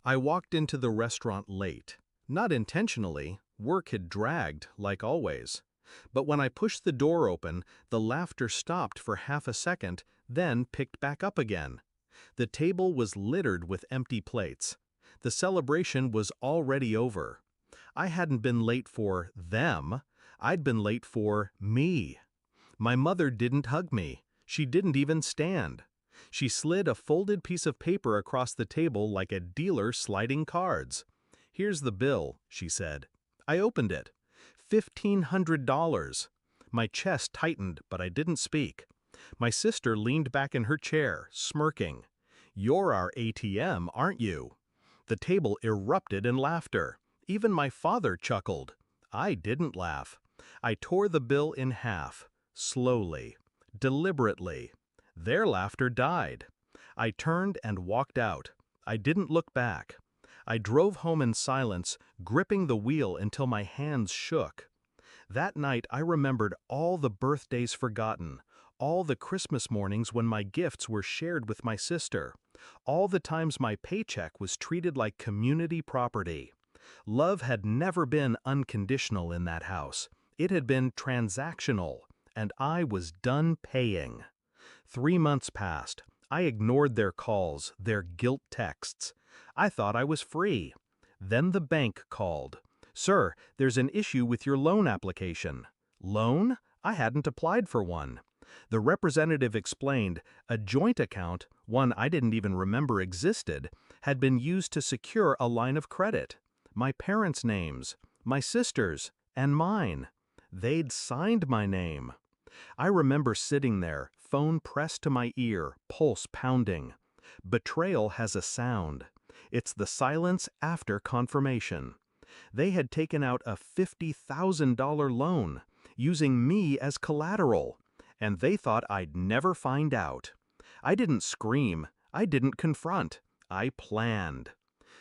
I walked into the restaurant late. Not intentionally, work had dragged, like always. But when I pushed the door open, the laughter stopped for half a second, then picked back up again. The table was littered with empty plates. The celebration was already over. I hadn't been late for them, I'd been late for me. My mother didn't hug me. She didn't even stand. She slid a folded piece of paper across the table like a dealer sliding cards. "Here's the bill," she said. I opened it. $1,500. My chest tightened, but I didn't speak. My sister leaned back in her chair, smirking. "You're our ATM, aren't you?" The table erupted in laughter. Even my father chuckled. I didn't laugh. I tore the bill in half, slowly, deliberately. Their laughter died. I turned and walked out. I didn't look back. I drove home in silence, gripping the wheel until my hands shook. That night I remembered all the birthdays forgotten, all the Christmas mornings when my gifts were shared with my sister, all the times my paycheck was treated like community property. Love had never been unconditional in that house. It had been transactional, and I was done paying. 3 months passed. I ignored their calls, their guilt texts. I thought I was free. Then the bank called. "Sir, there's an issue with your loan application." Loan? I hadn't applied for one. The representative explained a joint account, one I didn't even remember existed, had been used to secure a line of credit. My parents' names, my sister's, and mine. They'd signed my name. I remember sitting there, phone pressed to my ear, pulse pounding. Betrayal has a sound. It's the silence after confirmation. They had taken out a $50,000 loan, using me as collateral, and they thought I'd never find out. I didn't scream. I didn't confront. I planned.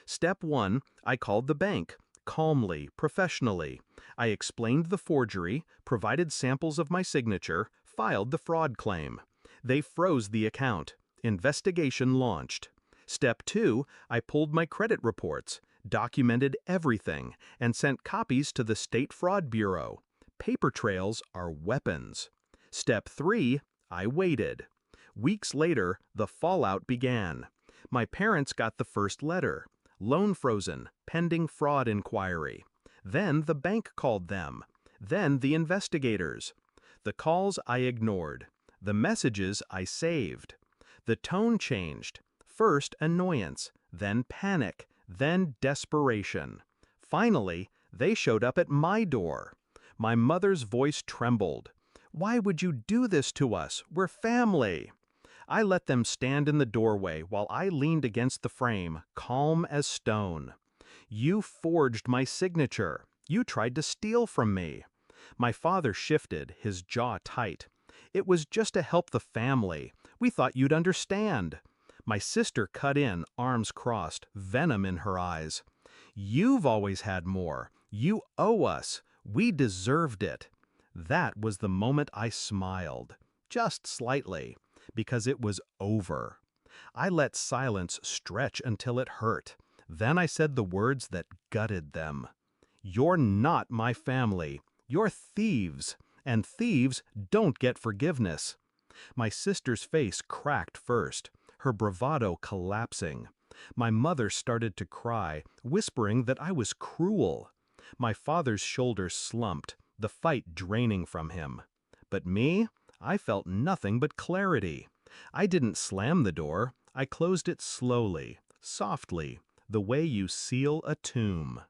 Step 1, I called the bank. Calmly, professionally. I explained the forgery, provided samples of my signature, filed the fraud claim. They froze the account. Investigation launched. Step 2, I pulled my credit reports, documented everything, and sent copies to the State Fraud Bureau. Paper trails are weapons. Step 3, I waited. Weeks later, the fallout began. My parents got the first letter. Loan frozen, pending fraud inquiry. Then the bank called them. Then the investigators. The calls I ignored. The messages I saved. The tone changed. First annoyance, then panic, then desperation. Finally, they showed up at my door. My mother's voice trembled. "Why would you do this to us? We're family." I let them stand in the doorway while I leaned against the frame, calm as stone. "You forged my signature. You tried to steal from me." My father shifted, his jaw tight. "It was just to help the family. We thought you'd understand." My sister cut in, arms crossed, venom in her eyes. "You've always had more. You owe us. We deserved it." That was the moment I smiled. Just slightly. Because it was over. I let silence stretch until it hurt. Then I said the words that gutted them. "You're not my family. You're thieves. And thieves don't get forgiveness." My sister's face cracked first, her bravado collapsing. My mother started to cry, whispering that I was cruel. My father's shoulders slumped, the fight draining from him. But me? I felt nothing but clarity. I didn't slam the door. I closed it slowly, softly, the way you seal a tomb.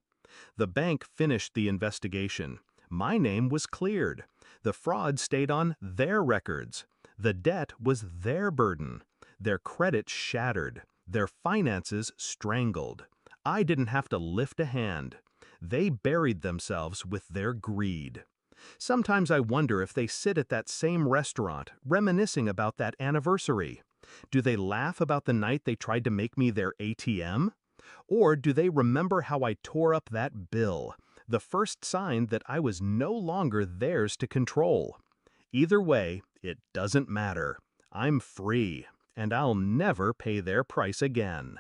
The bank finished the investigation. My name was cleared. The fraud stayed on their records. The debt was their burden. Their credit shattered. Their finances strangled. I didn't have to lift a hand. They buried themselves with their greed. Sometimes I wonder if they sit at that same restaurant, reminiscing about that anniversary. Do they laugh about the night they tried to make me their ATM? Or do they remember how I tore up that bill, the first sign that I was no longer theirs to control? Either way, it doesn't matter. I'm free, and I'll never pay their price again.